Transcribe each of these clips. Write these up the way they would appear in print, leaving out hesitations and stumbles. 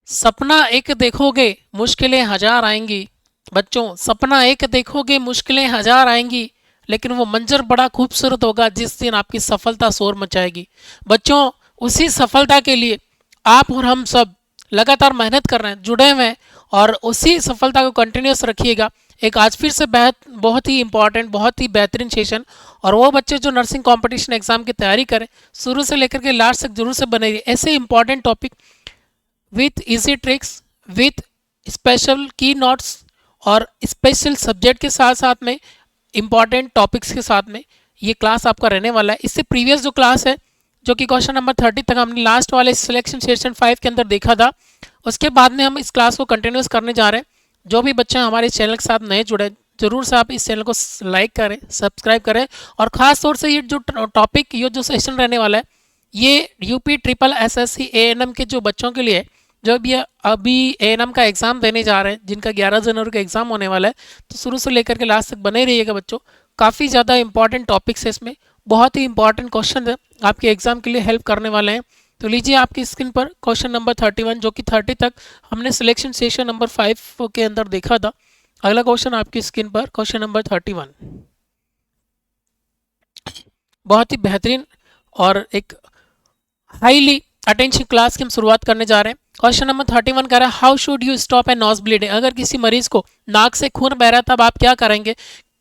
सपना एक देखोगे मुश्किलें हजार आएंगी। बच्चों, सपना एक देखोगे मुश्किलें हजार आएंगी, लेकिन वो मंजर बड़ा खूबसूरत होगा जिस दिन आपकी सफलता शोर मचाएगी। बच्चों, उसी सफलता के लिए आप और हम सब लगातार मेहनत कर रहे हैं, जुड़े हुए हैं, और उसी सफलता को कंटिन्यूस रखिएगा। एक आज फिर से बहुत ही इंपॉर्टेंट, बहुत ही बेहतरीन सेशन। और वो बच्चे जो नर्सिंग कंपटीशन एग्जाम की तैयारी करें, शुरू से लेकर के लास्ट तक जरूर से बने रहिए। ऐसे important topic with easy tricks, with special की नोट्स और स्पेशल सब्जेक्ट के साथ साथ में इंपॉर्टेंट टॉपिक्स के साथ में ये क्लास आपका रहने वाला है। इससे प्रीवियस जो क्लास है, जो कि क्वेश्चन नंबर 30 तक हमने लास्ट वाले सिलेक्शन सेशन 5 के अंदर देखा था, उसके बाद में हम इस क्लास को कंटिन्यूस करने जा रहे हैं। जो भी बच्चे हमारे चैनल के साथ नए जुड़े, जरूर से आप इस चैनल को लाइक करें, सब्सक्राइब करें। और ख़ास तौर से ये जो टॉपिक, ये जो सेशन रहने वाला है, ये यूपी ट्रिपल एसएससी एएनएम के जो बच्चों के लिए, जो भी अभी एएनएम का एग्ज़ाम देने जा रहे हैं, जिनका 11 जनवरी का एग्ज़ाम होने वाला है, तो शुरू से लेकर के लास्ट तक बने रहिएगा बच्चों। काफ़ी ज़्यादा इंपॉर्टेंट टॉपिक्स है इसमें, बहुत ही इंपॉर्टेंट क्वेश्चन है, आपके एग्ज़ाम के लिए हेल्प करने वाले हैं। तो लीजिए आपकी स्क्रीन पर क्वेश्चन नंबर 31, जो कि 30 तक हमने सिलेक्शन सेशन नंबर 5 के अंदर देखा था। अगला क्वेश्चन आपकी स्क्रीन पर क्वेश्चन नंबर 31, बहुत ही बेहतरीन और एक हाईली अटेंशन क्लास की हम शुरुआत करने जा रहे हैं। क्वेश्चन नंबर 31 कह रहा है, how should you stop A nose bleeding. अगर किसी मरीज को नाक से खून बह रहा है, तब आप क्या करेंगे।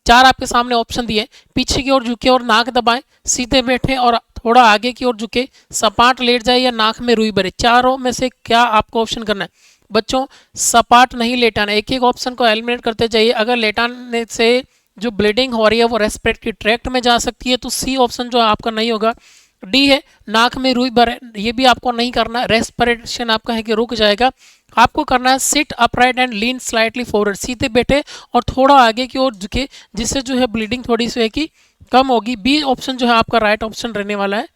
चार आपके सामने ऑप्शन दिए, पीछे की ओर झुके और नाक दबाएं, सीधे बैठे और थोड़ा आगे की ओर झुके, सपाट लेट जाए या नाक में रुई भरे। चारों में से क्या आपको ऑप्शन करना है। बच्चों, सपाट नहीं लेटाना, एक एक ऑप्शन को एलिमिनेट करते जाइए। अगर लेटाने से जो ब्लीडिंग हो रही है वो रेस्पिरेटरी ट्रैक्ट में जा सकती है, तो सी ऑप्शन जो आपका नहीं होगा। डी है, नाक में रुई भरे, ये भी आपको नहीं करना, रेस्पिरेशन आपका है कि रुक जाएगा। आपको करना है sit upright and lean slightly forward, सीधे बैठे और थोड़ा आगे की ओर झुके, जिससे जो है ब्लीडिंग थोड़ी सी है कि कम होगी। बी ऑप्शन जो है आपका राइट ऑप्शन रहने वाला है।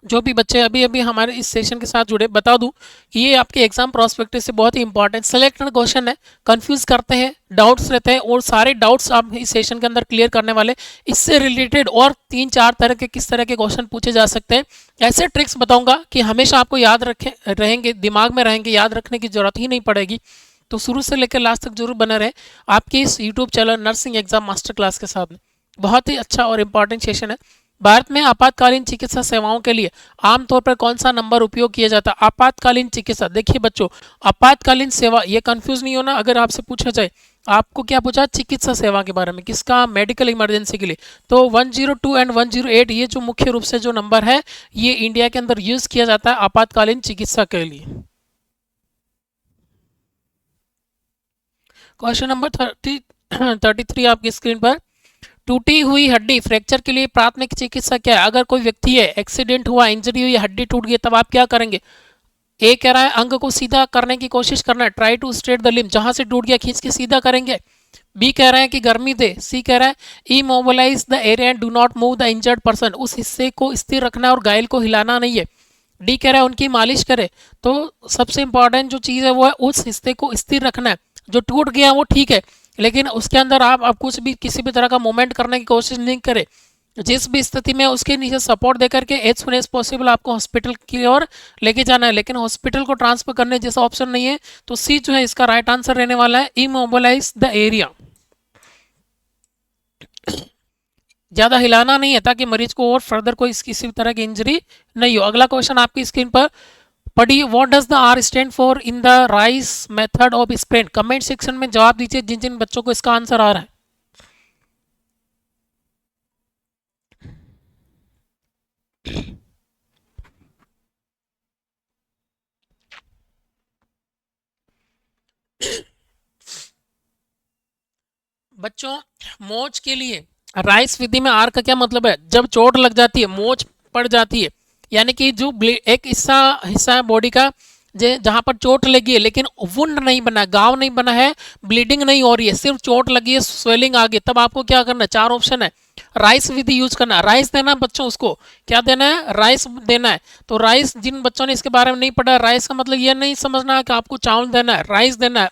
जो भी बच्चे अभी अभी हमारे इस सेशन के साथ जुड़े, बता दूं कि ये आपके एग्जाम प्रोस्पेक्टिव से बहुत ही इंपॉर्टेंट सिलेक्टेड क्वेश्चन है। कंफ्यूज करते हैं, डाउट्स रहते हैं, और सारे डाउट्स आप इस सेशन के अंदर क्लियर करने वाले। इससे रिलेटेड और 3-4 तरह के किस तरह के क्वेश्चन पूछे जा सकते हैं, ऐसे ट्रिक्स बताऊंगा कि हमेशा आपको याद रखें, रहेंगे, दिमाग में रहेंगे, याद रखने की जरूरत ही नहीं पड़ेगी। तो शुरू से लेकर लास्ट तक जरूर बने रहे आपके इस YouTube channel nursing exam master class के साथ में। बहुत ही अच्छा और इम्पॉर्टेंट सेशन है। भारत में आपातकालीन चिकित्सा सेवाओं के लिए आमतौर पर कौन सा नंबर उपयोग किया जाता है। आपातकालीन चिकित्सा, देखिए बच्चों, आपातकालीन सेवा, ये कंफ्यूज नहीं होना। अगर आपसे पूछा जाए, आपको क्या पूछा, चिकित्सा सेवा के बारे में, किसका, मेडिकल इमरजेंसी के लिए, तो 102 एंड 108 ये जो मुख्य रूप से जो नंबर है, ये इंडिया के अंदर यूज किया जाता है आपातकालीन चिकित्सा के लिए। क्वेश्चन नंबर 33 आपकी स्क्रीन पर, टूटी हुई हड्डी फ्रैक्चर के लिए प्राथमिक चिकित्सा क्या है। अगर कोई व्यक्ति है, एक्सीडेंट हुआ, इंजरी हुई, हड्डी टूट गई, तब आप क्या करेंगे। ए कह रहा है अंग को सीधा करने की कोशिश करना है, try to straight the limb, जहां से टूट गया खींच के सीधा करेंगे। बी कह रहा है कि गर्मी दे। सी कह रहा है immobilise the area and do not move the injured person, उस हिस्से को स्थिर रखना है और घायल को हिलाना नहीं है। डी कह रहा है उनकी मालिश करे। तो सबसे इंपॉर्टेंट जो चीज़ है वो है उस हिस्से को स्थिर रखना है। जो टूट गया वो ठीक है, लेकिन उसके अंदर आप कुछ भी, किसी भी तरह का मूवमेंट करने की कोशिश नहीं करें। जिस भी स्थिति में उसके नीचे सपोर्ट देकर के एज सुन एज पॉसिबल आपको हॉस्पिटल की ओर लेके जाना है, लेकिन हॉस्पिटल को ट्रांसफर करने जैसा ऑप्शन नहीं है। तो सी जो है इसका राइट आंसर रहने वाला है, इमोबिलाइज द एरिया। ज़्यादा हिलाना नहीं है ताकि मरीज को और फर्दर कोई किसी भी तरह की इंजरी नहीं हो। अगला क्वेश्चन आपकी स्क्रीन पर पढ़िए, what does the R stand for in the rice method of sprain. Comment section में जवाब दीजिए जिन जिन बच्चों को इसका आंसर आ रहा है। बच्चों, मोच के लिए राइस विधि में आर का क्या मतलब है। जब चोट लग जाती है, मोच पड़ जाती है, यानी कि जो एक हिस्सा हिस्सा है बॉडी का जहां पर चोट लगी है, लेकिन वुंड नहीं बना, घाव नहीं बना है, ब्लीडिंग नहीं हो रही है, सिर्फ चोट लगी है, स्वेलिंग आ गई, तब आपको क्या करना है। चार ऑप्शन है, राइस विधि यूज करना है। राइस देना है बच्चों, उसको क्या देना है, राइस देना है। तो राइस, जिन बच्चों ने इसके बारे में नहीं पढ़ा, राइस का मतलब ये नहीं समझना है कि आपको चावल देना है, राइस देना है।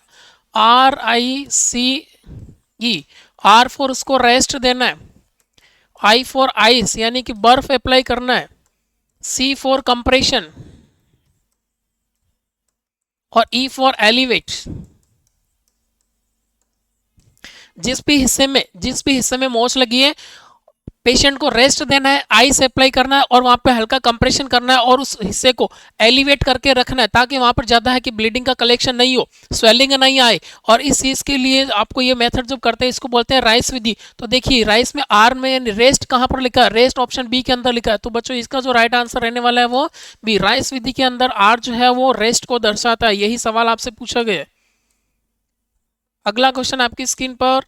RICE, आर फॉर उसको रेस्ट देना है, आई फॉर आइस यानी कि बर्फ अप्लाई करना है, सी फॉर कंप्रेशन, और ई फॉर एलिवेट। जिस भी हिस्से में मोच लगी है, पेशेंट को रेस्ट देना है, आइस अप्लाई करना है और वहां पे हल्का कंप्रेशन करना है और उस हिस्से को एलिवेट करके रखना है ताकि वहां पर ज्यादा है कि ब्लीडिंग का कलेक्शन नहीं हो, स्वेलिंग नहीं आए। और इस चीज के लिए आपको ये मेथड जब करते हैं इसको बोलते हैं राइस विधि। तो देखिए राइस में आर में रेस्ट कहां पर लिखा है, रेस्ट ऑप्शन बी के अंदर लिखा है। तो बच्चों इसका जो राइट आंसर रहने वाला है वो बी, राइस विधि के अंदर आर जो है वो रेस्ट को दर्शाता है। यही सवाल आपसे पूछा गया है। अगला क्वेश्चन आपकी स्क्रीन पर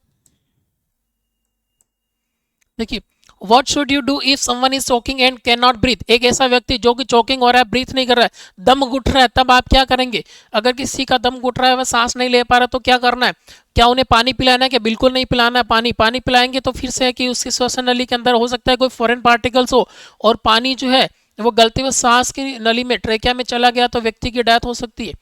देखिए, what should you do if someone is choking and can not breathe. एक ऐसा व्यक्ति जो कि चोकिंग हो रहा है, ब्रीथ नहीं कर रहा है, दम घुट रहा है, तब आप क्या करेंगे। अगर किसी का दम घुट रहा है, वह सांस नहीं ले पा रहा, तो क्या करना है। क्या उन्हें पानी पिलाना है, क्या बिल्कुल नहीं पिलाना है। पानी पिलाएंगे तो फिर से है कि उसकी श्वसन नली के अंदर हो सकता है कोई फॉरेन पार्टिकल्स हो और पानी जो है वो गलती हुए सांस की नली में, ट्रेकिया में चला गया तो व्यक्ति की डेथ हो सकती है।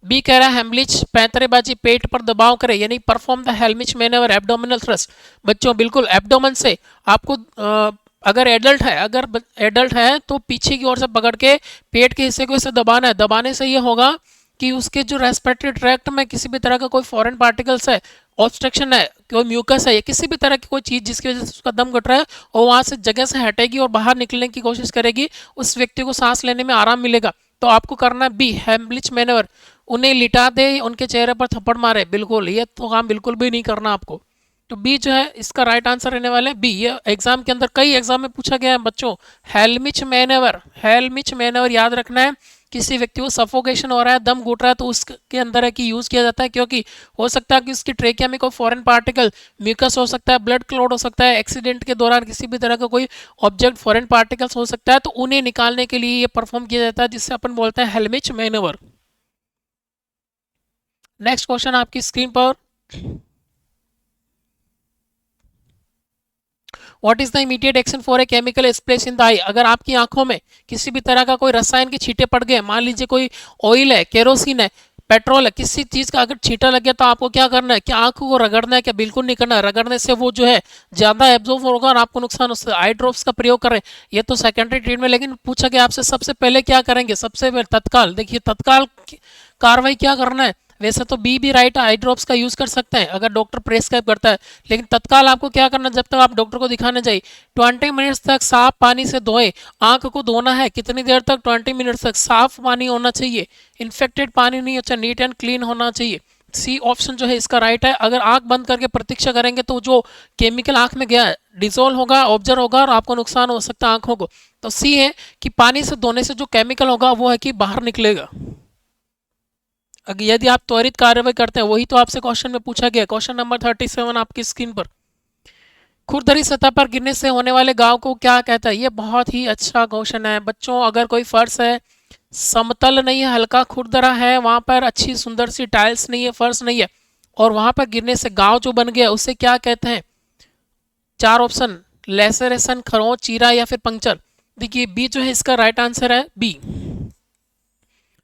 बी कह रहा है हेमलिच, पैंतरेबाजी, पेट पर दबाव करे, यानी परफॉर्म द हेलमिच मैनवर एब्डोमिनल थ्रस्ट। बच्चों बिल्कुल एब्डोमेन से आपको अगर एडल्ट है तो पीछे की ओर से पकड़ के पेट के हिस्से को इसे दबाना है। दबाने से ये होगा कि उसके जो रेस्पिरेटरी ट्रैक्ट में किसी भी तरह का कोई फॉरेन पार्टिकल्स है, ऑब्स्ट्रक्शन है, कोई म्यूकस है या किसी भी तरह की कोई चीज़ जिसकी वजह से उसका दम घट रहा है, और वहाँ से जगह से हटेगी और बाहर निकलने की कोशिश करेगी, उस व्यक्ति को सांस लेने में आराम मिलेगा। तो आपको करना है बी, हेमलिच मैनवर। उन्हें लिटा दे, उनके चेहरे पर थप्पड़ मारे, बिल्कुल ये तो काम बिल्कुल भी नहीं करना आपको। तो बी जो है इसका राइट आंसर रहने वाला है बी। ये एग्जाम के अंदर कई एग्जाम में पूछा गया है बच्चों। हेलमिच मैनवर याद रखना है। किसी व्यक्ति को सफोकेशन हो रहा है, दम घुट रहा है, तो उसके अंदर है कि यूज किया जाता है, क्योंकि हो सकता है कि उसकी ट्रेकिया में कोई फॉरेन पार्टिकल, म्यूकस हो सकता है, ब्लड क्लॉट हो सकता है, एक्सीडेंट के दौरान किसी भी तरह का कोई ऑब्जेक्ट फॉरेन पार्टिकल्स हो सकता है, तो उन्हें निकालने के लिए ये परफॉर्म किया जाता है, जिससे अपन बोलते हैं हेलमिच मैनवर। नेक्स्ट क्वेश्चन आपकी स्क्रीन पर, what is the immediate action for a chemical splash in the eye. अगर आपकी आंखों में किसी भी तरह का कोई रसायन के छींटे पड़ गए, मान लीजिए कोई ऑयल है, केरोसिन है, पेट्रोल है, किसी चीज का अगर छींटा लग गया तो आपको क्या करना है। क्या आंखों को रगड़ना है, क्या बिल्कुल नहीं करना है। रगड़ने से वो जो है ज्यादा एब्जॉर्ब होगा और आपको नुकसान हो सकता है। आई ड्रॉप्स का प्रयोग करें, ये तो सेकेंडरी ट्रीटमेंट। लेकिन पूछा गया आपसे सबसे पहले क्या करेंगे, सबसे पहले तत्काल। देखिए तत्काल कार्रवाई क्या करना है। वैसे तो बी भी राइट है, आई ड्रॉप्स का यूज कर सकते हैं अगर डॉक्टर प्रेस्क्राइब करता है, लेकिन तत्काल आपको क्या करना, जब तक आप डॉक्टर को दिखाने जाइए 20 मिनट्स तक साफ पानी से धोएं। आंख को धोना है कितनी देर तक, 20 मिनट्स तक। साफ पानी होना चाहिए, इन्फेक्टेड पानी नहीं, अच्छा नीट एंड क्लीन होना चाहिए। सी ऑप्शन जो है इसका राइट है। अगर आंख बंद करके प्रतीक्षा करेंगे तो जो केमिकल आंख में गया है डिसॉल्व होगा, ऑब्जर्व होगा और आपको नुकसान हो सकता है आंखों को। तो सी है कि पानी से धोने से जो केमिकल होगा वो है कि बाहर निकलेगा। अगर यदि आप त्वरित कार्रवाई करते हैं, वही तो आपसे क्वेश्चन में पूछा गया। क्वेश्चन नंबर 37 आपकी स्क्रीन पर, खुरदरी सतह पर गिरने से होने वाले घाव को क्या कहता है। ये बहुत ही अच्छा क्वेश्चन है बच्चों। अगर कोई फर्श है, समतल नहीं है, हल्का खुरदरा है, वहां पर अच्छी सुंदर सी टाइल्स नहीं है, फर्श नहीं है, और वहां पर गिरने से घाव जो बन गया उसे क्या कहते हैं। चार ऑप्शन, लेसरेशन, खरोंच, चीरा या फिर पंक्चर। देखिए बी जो है इसका राइट आंसर है बी,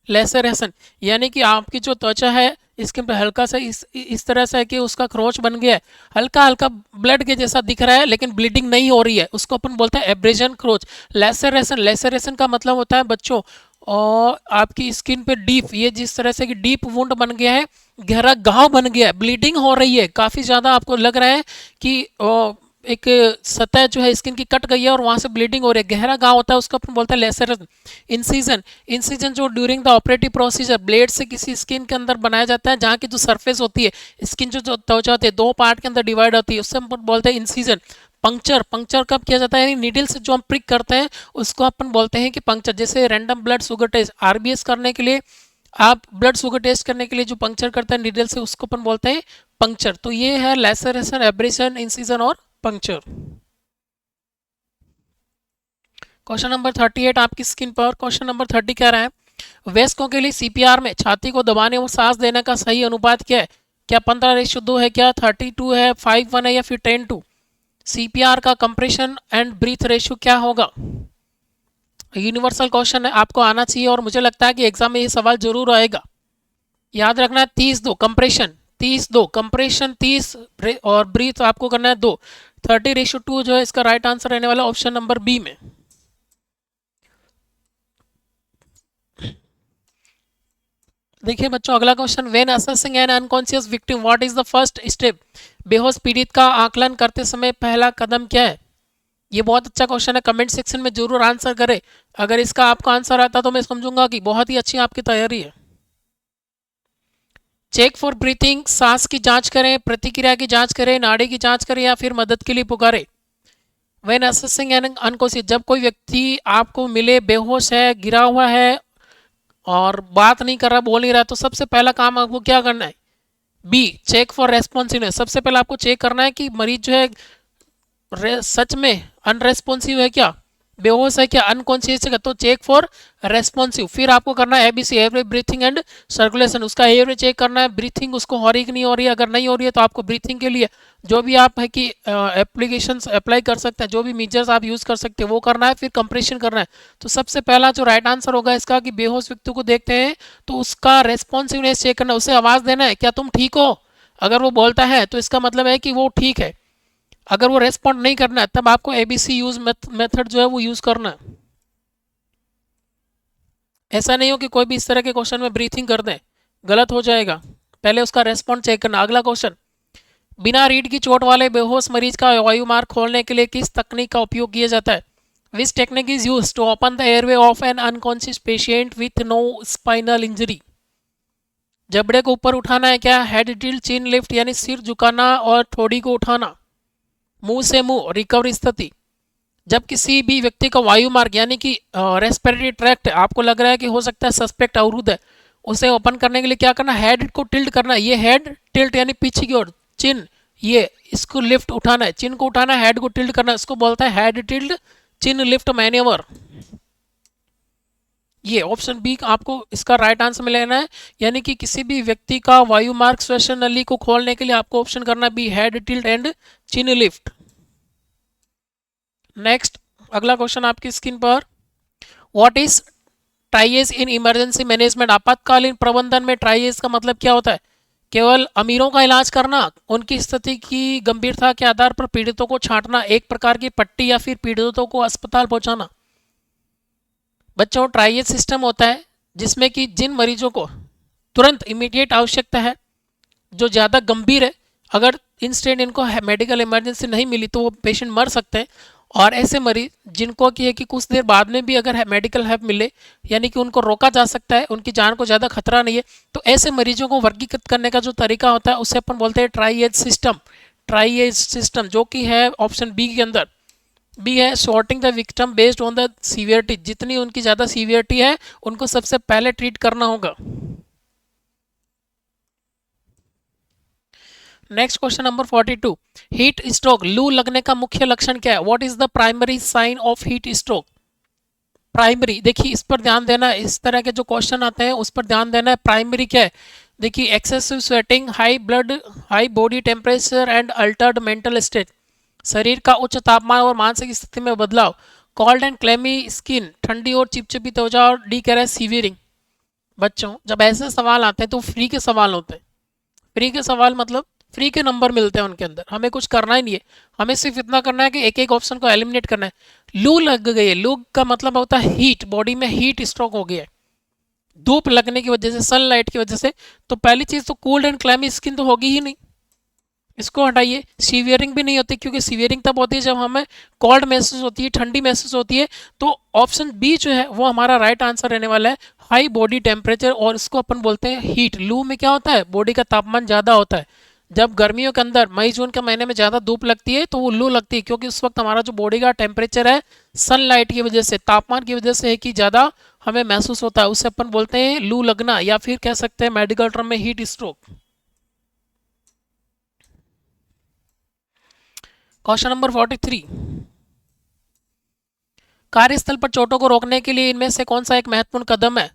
लेसरेशन। यानी कि आपकी जो त्वचा है इसके पर हल्का सा इस तरह से है कि उसका खरोंच बन गया है, हल्का हल्का ब्लड के जैसा दिख रहा है लेकिन ब्लीडिंग नहीं हो रही है, उसको अपन बोलते हैं एब्रेजन खरोंच। लेसरेशन का मतलब होता है बच्चों और आपकी स्किन पे डीप, ये जिस तरह से कि डीप वुंड बन गया है, गहरा घाव बन गया है, ब्लीडिंग हो रही है, काफ़ी ज़्यादा आपको लग रहा है कि एक सतह जो है स्किन की कट गई है और वहां से ब्लीडिंग हो रही है, गहरा घाव होता है, उसको अपन बोलते हैं लेसरेशन। इंसिजन जो during the operative procedure blade से किसी स्किन के अंदर बनाया जाता है, जहाँ की जो सरफेस होती है, स्किन जो त्वचा होती है दो पार्ट के अंदर डिवाइड होती है, उससे हम बोलते हैं इंसिजन। पंक्चर कब किया जाता है, यानी नीडल से जो हम प्रिक करते हैं उसको अपन बोलते हैं कि पंक्चर। जैसे random blood sugar test, RBS करने के लिए आप ब्लड शुगर टेस्ट करने के लिए जो पंक्चर करते हैं नीडल से, उसको अपन बोलते हैं पंक्चर। तो ये है लेसरेशन, एब्रेशन, इंसिजन और पंक्चर। क्वेश्चन नंबर 38 आपकी स्क्रीन पर। क्वेश्चन नंबर 30 कह रहा है, वयस्कों के लिए सीपीआर में छाती को दबाने और सांस देने का सही अनुपात क्या है। क्या 15:2 है, क्या 32 है, 5:1 है या फिर 10:2। सीपीआर का कंप्रेशन एंड ब्रीथ रेशियो क्या होगा। यूनिवर्सल क्वेश्चन है, आपको आना चाहिए और मुझे लगता है कि एग्जाम में ये सवाल जरूर आएगा। याद रखना है 30:2 कंप्रेशन, 30:2 कंप्रेशन, 30 और ब्रीथ आपको करना है 2। 30:2 जो है इसका राइट आंसर रहने वाला ऑप्शन नंबर बी में। देखिए बच्चों, अगला question, when assessing N unconscious victim what is the first step? बेहोश पीड़ित का आकलन करते समय पहला कदम क्या है? ये बहुत अच्छा क्वेश्चन है, कमेंट सेक्शन में जरूर आंसर करें। अगर इसका आपको आंसर आता तो मैं समझूंगा कि बहुत ही अच्छी आपकी तैयारी है। चेक फॉर ब्रीथिंग, सांस की जांच करें, प्रतिक्रिया की जांच करें, नाड़ी की जांच करें, या फिर मदद के लिए पुकारें। व्हेन असेसिंग एन अनकॉन्शियस, जब कोई व्यक्ति आपको मिले बेहोश है, गिरा हुआ है और बात नहीं कर रहा, बोल नहीं रहा, तो सबसे पहला काम आपको क्या करना है? B, check for responsiveness. सबसे पहले आपको चेक करना है कि मरीज जो है सच में अनरेस्पॉन्सिव है क्या, बेहोश है क्या, अनकॉन्शियस है। तो चेक फॉर रेस्पॉन्सिव। फिर आपको करना है ABC, average breathing and circulation. उसका एवरेज चेक करना है, ब्रीथिंग उसको हो रही कि नहीं हो रही है। अगर नहीं हो रही है तो आपको ब्रीथिंग के लिए जो भी आप है कि एप्लीकेशन अप्लाई कर सकते हैं, जो भी मेजर्स आप यूज़ कर सकते हैं वो करना है। फिर कंप्रेशन करना है। तो सबसे पहला जो राइट आंसर होगा इसका कि बेहोश व्यक्ति को देखते हैं तो उसका रेस्पॉन्सिवनेस चेक करना, उसे आवाज़ देना है, क्या तुम ठीक हो? अगर वो बोलता है तो इसका मतलब है कि वो ठीक है। अगर वो रेस्पॉन्ड नहीं करना है तब आपको एबीसी यूज मेथड जो है वो यूज करना है। ऐसा नहीं हो कि कोई भी इस तरह के क्वेश्चन में ब्रीथिंग कर दें, गलत हो जाएगा। पहले उसका रेस्पॉन्ड चेक करना। अगला क्वेश्चन, बिना रीढ़ की चोट वाले बेहोश मरीज का वायु मार्ग खोलने के लिए किस तकनीक का उपयोग किया जाता है? Which technique is use to open the airway of an unconscious patient with no spinal injury? जबड़े को ऊपर उठाना है क्या, हेड टिल्ट, चिन लिफ्ट यानी सिर झुकाना और ठोड़ी को उठाना, मुंह से मुंह, रिकवरी स्थिति। जब किसी भी व्यक्ति का वायु मार्ग यानी कि रेस्पिरेटरी ट्रैक्ट आपको लग रहा है कि हो सकता है सस्पेक्ट अवरुद्ध है, उसे ओपन करने के लिए क्या करना, हेड को टिल्ट करना है। ये हेड टिल्ट यानी पीछे की ओर, चिन ये इसको लिफ्ट उठाना है, चिन को उठाना है, हेड को टिल्ट करना है, इसको बोलता है हेड टिल्ट चिन लिफ्ट मैन्यूवर। ये ऑप्शन बी आपको इसका राइट आंसर में लेना है, यानी कि किसी भी व्यक्ति का वायु मार्ग श्वसन नली को खोलने के लिए आपको ऑप्शन करना B, head tilt and chin lift. Next अगला क्वेश्चन आपकी स्क्रीन पर, what is triage in emergency management? आपातकालीन प्रबंधन में ट्राइएज का मतलब क्या होता है? केवल अमीरों का इलाज करना, उनकी स्थिति की गंभीरता के आधार पर पीड़ितों को छांटना, एक प्रकार की पट्टी, या फिर पीड़ितों को अस्पताल पहुंचाना। बच्चों, ट्राइएज सिस्टम होता है जिसमें कि जिन मरीजों को तुरंत इमीडिएट आवश्यकता है, जो ज़्यादा गंभीर है, अगर इंस्टेंट इनको मेडिकल इमरजेंसी नहीं मिली तो वो पेशेंट मर सकते हैं। और ऐसे मरीज जिनको कि है कि कुछ देर बाद में भी अगर मेडिकल हेल्प मिले, यानी कि उनको रोका जा सकता है, उनकी जान को ज़्यादा खतरा नहीं है, तो ऐसे मरीजों को वर्गीकृत करने का जो तरीका होता है उसे अपन बोलते हैं ट्राइएज सिस्टम। ट्राइएज सिस्टम जो कि है ऑप्शन बी के अंदर, बी है sorting the victim based on the severity. जितनी उनकी ज़्यादा सीवियरिटी है उनको सबसे पहले ट्रीट करना होगा। Next question number 42, heat stroke, लू लगने का मुख्य लक्षण क्या है? What is the primary sign of heat stroke? Primary, देखिए इस पर ध्यान देना है, इस तरह के जो क्वेश्चन आते हैं उस पर ध्यान देना है। प्राइमरी क्या है? देखिए, excessive sweating, high blood, high body temperature and Altered mental state, शरीर का उच्च तापमान और मानसिक स्थिति में बदलाव, कोल्ड एंड क्लेमी स्किन, ठंडी और चिपचिपी त्वचा, और डी कह रहा है सीवियरिंग। बच्चों, जब ऐसे सवाल आते हैं तो फ्री के सवाल होते हैं। फ्री के सवाल मतलब फ्री के नंबर मिलते हैं उनके अंदर, हमें कुछ करना ही नहीं है, हमें सिर्फ इतना करना है कि एक एक ऑप्शन को एलिमिनेट करना है। लू लग गई है, लू का मतलब होता है हीट, बॉडी में हीट स्ट्रोक हो गया है धूप लगने की वजह से, सनलाइट की वजह से। तो पहली चीज तो कोल्ड एंड क्लैमी स्किन तो होगी ही नहीं, इसको हटाइए। सीवियरिंग भी नहीं होती, क्योंकि सीवियरिंग तब होती है जब हमें कोल्ड महसूस होती है, ठंडी महसूस होती है। तो ऑप्शन बी जो है वो हमारा राइट आंसर रहने वाला है, हाई बॉडी टेम्परेचर, और इसको अपन बोलते हैं हीट। लू में क्या होता है, बॉडी का तापमान ज़्यादा होता है। जब गर्मियों के अंदर मई जून के महीने में ज़्यादा धूप लगती है तो वो लू लगती है, क्योंकि उस वक्त हमारा जो बॉडी का टेम्परेचर है सनलाइट की वजह से, तापमान की वजह से है कि ज़्यादा हमें महसूस होता है, उसे अपन बोलते हैं लू लगना, या फिर कह सकते हैं मेडिकल टर्म में हीट स्ट्रोक। क्वेश्चन नंबर 43, कार्यस्थल पर चोटों को रोकने के लिए इनमें से कौन सा एक महत्वपूर्ण कदम है?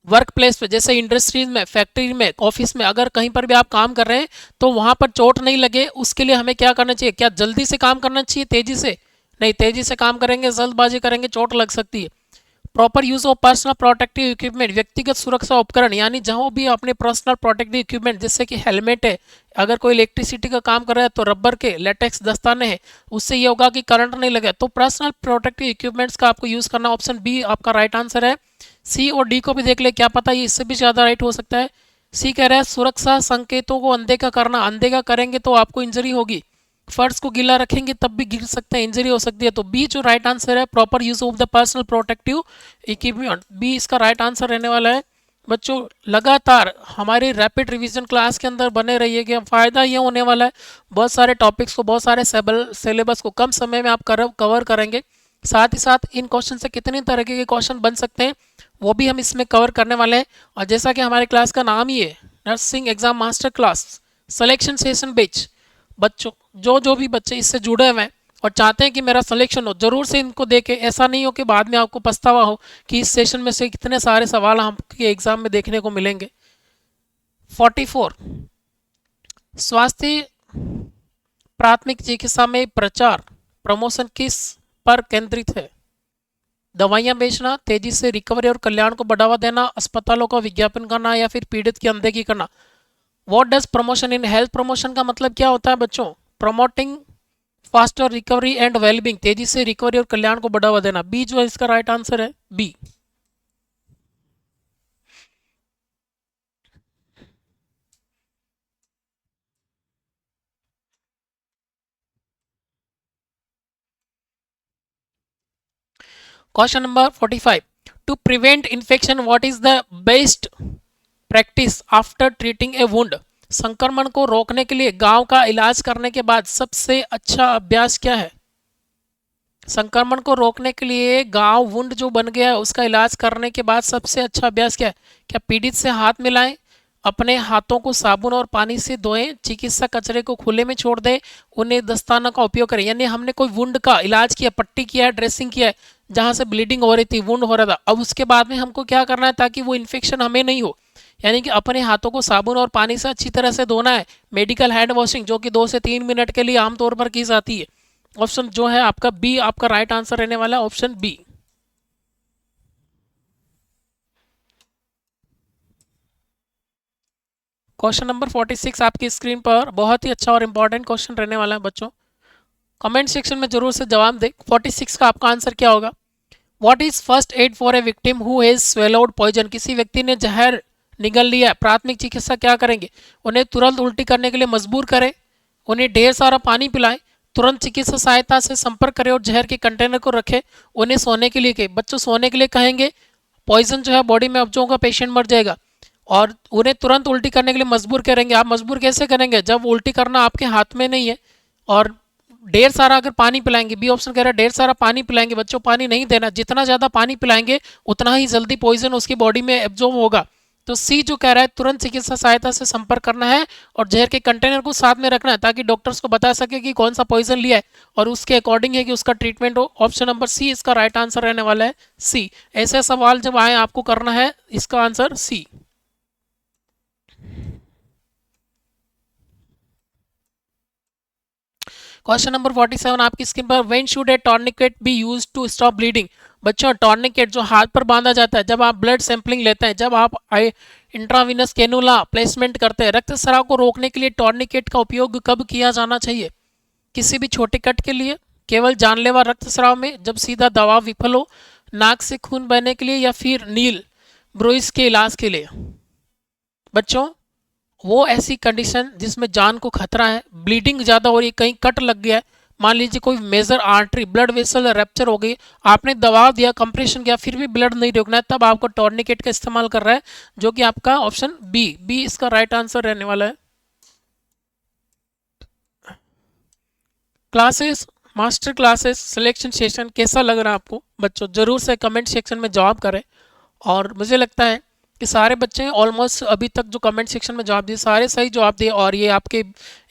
वर्क प्लेस पे, जैसे इंडस्ट्रीज में, फैक्ट्री में, ऑफिस में, अगर कहीं पर भी आप काम कर रहे हैं तो वहां पर चोट नहीं लगे उसके लिए हमें क्या करना चाहिए? क्या जल्दी से काम करना चाहिए, तेजी से? नहीं, तेजी से काम करेंगे, जल्दबाजी करेंगे, चोट लग सकती है। Proper use of personal protective equipment, व्यक्तिगत सुरक्षा उपकरण, यानी जहां भी अपने पर्सनल प्रोटेक्टिव इक्विपमेंट, जैसे कि हेलमेट है, अगर कोई इलेक्ट्रिसिटी का काम कर रहा है तो रबर के लेटेक्स दस्ताने हैं, उससे ये होगा कि करंट नहीं लगे। तो पर्सनल प्रोटेक्टिव इक्विपमेंट्स का आपको यूज करना, ऑप्शन बी आपका राइट आंसर है। सी और डी को भी देख ले, क्या पता ये इससे भी ज़्यादा राइट हो सकता है। सी कह रहा है सुरक्षा संकेतों को अनदेखा करना, अनदेखा करेंगे तो आपको इंजरी होगी, फर्श को गीला रखेंगे तब भी गिर सकते हैं, इंजरी हो सकती है। तो बी जो राइट आंसर है, proper use of the personal protective equipment, B इसका राइट आंसर रहने वाला है। बच्चों लगातार हमारी रैपिड रिवीजन क्लास के अंदर बने रहिए कि फ़ायदा ये होने वाला है, बहुत सारे टॉपिक्स को, बहुत सारे सिलेबस को कम समय में आप कवर करेंगे। साथ ही साथ इन क्वेश्चन से कितने तरीके के क्वेश्चन बन सकते हैं वो भी हम इसमें कवर करने वाले हैं। और जैसा कि हमारे क्लास का नाम ही है, nursing exam master class selection session batch, बच्चों जो भी बच्चे इससे जुड़े हुए हैं और चाहते हैं कि मेरा सिलेक्शन हो, जरूर से इनको देखें। ऐसा नहीं हो कि बाद में आपको पछतावा हो कि इस सेशन में से कितने सारे सवाल आपके एग्जाम में देखने को मिलेंगे। 44 स्वास्थ्य प्राथमिक चिकित्सा में प्रचार प्रमोशन किस पर केंद्रित है? दवाइयां बेचना, तेजी से रिकवरी और कल्याण को बढ़ावा देना, अस्पतालों का विज्ञापन करना, या फिर पीड़ित की अनदेखी करना। What does promotion in health? Promotion का मतलब क्या होता है बच्चों? Promoting faster recovery and wellbeing, तेजी से रिकवरी और कल्याण को बढ़ावा देना। बी जो है इसका राइट आंसर है, B. Question number 45 to prevent infection what is the best practice after treating a wound? संक्रमण को रोकने के लिए गांव का इलाज करने के बाद सबसे अच्छा अभ्यास क्या है? संक्रमण को रोकने के लिए गांव वुंड जो बन गया है उसका इलाज करने के बाद सबसे अच्छा अभ्यास क्या है? क्या पीड़ित से हाथ मिलाएं, अपने हाथों को साबुन और पानी से धोएं, चिकित्सा कचरे को खुले में छोड़ दें, उन्हें दस्ताना का उपयोग करें। यानी हमने कोई वुंड का इलाज किया, पट्टी किया है, ड्रेसिंग किया है, जहां से ब्लीडिंग हो रही थी, वुंड हो रहा था, अब उसके बाद में हमको क्या करना है ताकि वो इन्फेक्शन हमें नहीं हो? यानी कि अपने हाथों को साबुन और पानी से अच्छी तरह से धोना है, मेडिकल हैंड वॉशिंग, जो कि 2 से 3 मिनट के लिए आमतौर पर की जाती है। ऑप्शन जो है आपका बी आपका राइट आंसर रहने वाला है, ऑप्शन बी। क्वेश्चन नंबर 46 आपकी स्क्रीन पर बहुत ही अच्छा और इंपॉर्टेंट क्वेश्चन रहने वाला है बच्चों, कमेंट सेक्शन में जरूर से जवाब दें। 46 का आपका आंसर क्या होगा? What is first aid for a victim who has swallowed poison? किसी व्यक्ति ने जहर निगल लिया है, प्राथमिक चिकित्सा क्या करेंगे? उन्हें तुरंत उल्टी करने के लिए मजबूर करें, उन्हें ढेर सारा पानी पिलाएं, तुरंत चिकित्सा सहायता से संपर्क करें और जहर के कंटेनर को रखें, उन्हें सोने के लिए कहें। बच्चों सोने के लिए कहेंगे, पॉइजन जो है बॉडी में अब होगा, पेशेंट मर जाएगा। और उन्हें तुरंत उल्टी करने के लिए मजबूर करेंगे, आप मजबूर कैसे करेंगे जब उल्टी करना आपके हाथ में नहीं है? और ढेर सारा अगर पानी पिलाएंगे, बी ऑप्शन कह रहा है ढेर सारा पानी पिलाएंगे। बच्चों पानी नहीं देना, जितना ज़्यादा पानी पिलाएंगे उतना ही जल्दी पॉइजन उसकी बॉडी में एब्जॉर्ब होगा। तो सी जो कह रहा है तुरंत चिकित्सा सहायता से संपर्क करना है और जहर के कंटेनर को साथ में रखना है ताकि डॉक्टर्स को बता सके कि कौन सा पॉइजन लिया है और उसके अकॉर्डिंग है कि उसका ट्रीटमेंट हो। ऑप्शन नंबर सी इसका राइट आंसर रहने वाला है, सी। ऐसे सवाल जब आए आपको करना है इसका आंसर सी। क्वेश्चन नंबर 47 आपकी स्क्रीन पर, when should a tourniquet be used to stop bleeding? बच्चों टॉर्निकेट जो हाथ पर बांधा जाता है जब आप ब्लड सैंपलिंग लेते हैं, जब आप इंट्रावीनस कैनुला प्लेसमेंट करते हैं, रक्तस्राव को रोकने के लिए टॉर्निकेट का उपयोग कब किया जाना चाहिए? किसी भी छोटे कट के लिए, केवल जानलेवा रक्तस्राव में, जब सीधा दवा विफल हो, नाक से खून बहने के लिए, या फिर नील ब्रोइस के इलाज के लिए? बच्चों वो ऐसी कंडीशन जिसमें जान को खतरा है, ब्लीडिंग ज़्यादा हो रही है, कहीं कट लग गया है, मान लीजिए कोई major artery blood vessel rupture हो गई, आपने दबाव दिया, कंप्रेशन किया, फिर भी ब्लड नहीं रोकना है, तब आपको टॉर्निकेट का इस्तेमाल कर रहा है, जो कि आपका ऑप्शन बी, बी इसका राइट आंसर रहने वाला है। Classes, master classes selection session कैसा लग रहा है आपको बच्चों? जरूर से कमेंट सेक्शन में जवाब करें। और मुझे लगता है कि सारे बच्चे ऑलमोस्ट अभी तक जो कमेंट सेक्शन में जवाब दिए सारे सही जवाब दिए, और ये आपके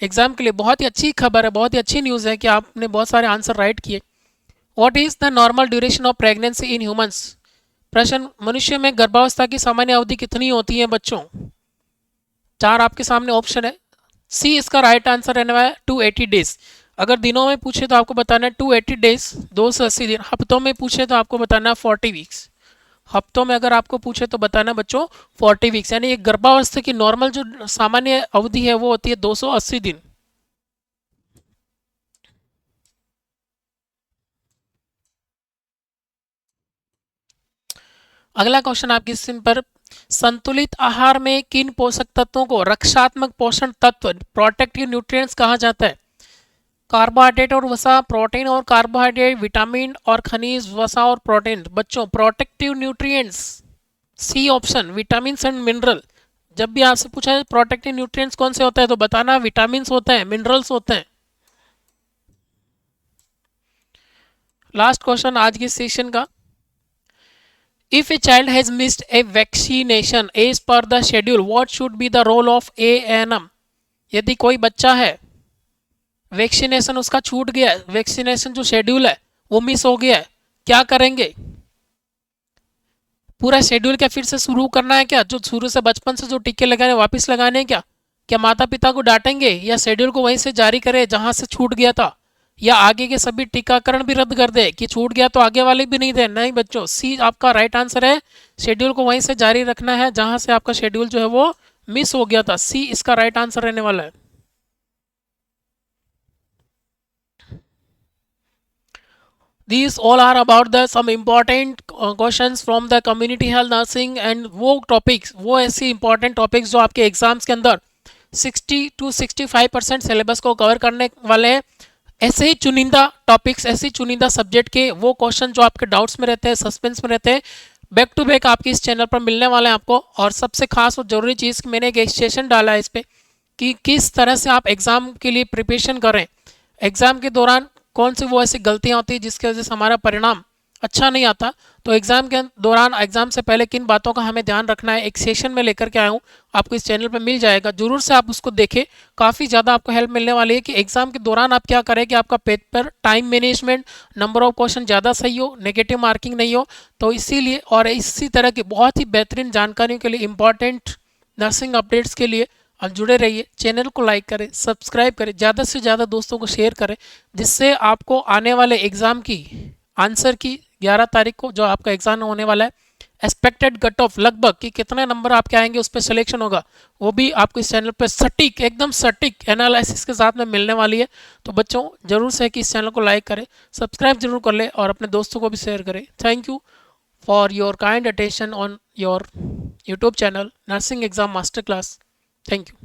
एग्जाम के लिए बहुत ही अच्छी खबर है, बहुत ही अच्छी न्यूज़ है कि आपने बहुत सारे आंसर राइट किए। What is the normal duration of pregnancy in humans? प्रश्न, मनुष्य में गर्भावस्था की सामान्य अवधि कितनी होती है बच्चों? चार आपके सामने ऑप्शन है, सी इसका राइट आंसर रहने वाला है 280 डेज। अगर दिनों में पूछे तो आपको बताना है 280 डेज, 280 दिन। हफ्तों में पूछे तो आपको बताना है 40 वीक्स। हफ्तों में अगर आपको पूछे तो बताना बच्चों 40 वीक्स। यानी एक गर्भावस्था की नॉर्मल जो सामान्य अवधि है वो होती है 280 दिन। अगला क्वेश्चन आपकी स्क्रीन पर, संतुलित आहार में किन पोषक तत्वों को रक्षात्मक पोषण तत्व प्रोटेक्टिव न्यूट्रिएंट्स कहा जाता है? कार्बोहाइड्रेट और वसा, प्रोटीन और कार्बोहाइड्रेट, विटामिन और खनिज, वसा और प्रोटीन। बच्चों protective nutrients C option, vitamin and mineral. जब भी आपसे पूछा है प्रोटेक्टिव न्यूट्रिएंट्स कौन से होते हैं तो बताना विटामिन होते हैं, मिनरल्स होते हैं। लास्ट क्वेश्चन आज के सेशन का, if a child has missed a vaccination as per the schedule what should be the role of ANM? यदि कोई बच्चा है वैक्सीनेशन उसका छूट गया है, वैक्सीनेशन जो शेड्यूल है वो मिस हो गया है, क्या करेंगे? पूरा शेड्यूल क्या फिर से शुरू करना है क्या? जो शुरू से बचपन से जो टीके लगाने वापस लगाने हैं क्या? क्या माता पिता को डांटेंगे या शेड्यूल को वहीं से जारी करें जहां से छूट गया था, या आगे के सभी टीकाकरण भी रद्द कर दे कि छूट गया तो आगे वाले भी नहीं दे? नहीं बच्चों, सी आपका राइट आंसर है, शेड्यूल को वहीं से जारी रखना है जहां से आपका शेड्यूल जो है वो मिस हो गया था। सी इसका राइट आंसर रहने वाला है। These all are about the some important questions from the community health nursing and वो topics, वो ऐसी important topics जो आपके एग्जाम्स के अंदर 60 to 65% सिलेबस को कवर करने वाले हैं। ऐसे ही चुनिंदा टॉपिक्स, ऐसे ही चुनिंदा सब्जेक्ट के वो क्वेश्चन जो आपके डाउट्स में रहते हैं, सस्पेंस में रहते हैं, बैक टू बैक आपकी इस चैनल पर मिलने वाले हैं आपको। और सबसे खास और ज़रूरी चीज़, मैंने एक सेशन डाला है इस पर कि किस तरह से आप एग्ज़ाम के लिए प्रिपरेशन करें, एग्ज़ाम के दौरान कौन सी वो ऐसी गलतियां होती है जिसकी वजह से हमारा परिणाम अच्छा नहीं आता, तो एग्ज़ाम के दौरान, एग्ज़ाम से पहले किन बातों का हमें ध्यान रखना है, एक सेशन में लेकर के आया हूँ, आपको इस चैनल पर मिल जाएगा, जरूर से आप उसको देखें। काफ़ी ज़्यादा आपको हेल्प मिलने वाली है कि एग्ज़ाम के दौरान आप क्या करें कि आपका paper time management, number of question ज़्यादा सही हो, नेगेटिव मार्किंग नहीं हो। तो इसीलिए और इसी तरह की बहुत ही बेहतरीन जानकारियों के लिए, इंपॉर्टेंट नर्सिंग अपडेट्स के लिए आप जुड़े रहिए। चैनल को लाइक करें, सब्सक्राइब करें, ज़्यादा से ज़्यादा दोस्तों को शेयर करें, जिससे आपको आने वाले एग्ज़ाम की आंसर की 11 तारीख को जो आपका एग्ज़ाम होने वाला है, एक्सपेक्टेड कट ऑफ लगभग कि कितने नंबर आपके आएंगे उस पर सिलेक्शन होगा, वो भी आपको इस चैनल पर सटीक, एकदम सटीक एनालिसिस के साथ में मिलने वाली है। तो बच्चों ज़रूर से कि इस चैनल को लाइक करें, सब्सक्राइब जरूर कर लें और अपने दोस्तों को भी शेयर करें। Thank you for your kind attention on your YouTube channel nursing exam master class. Thank you.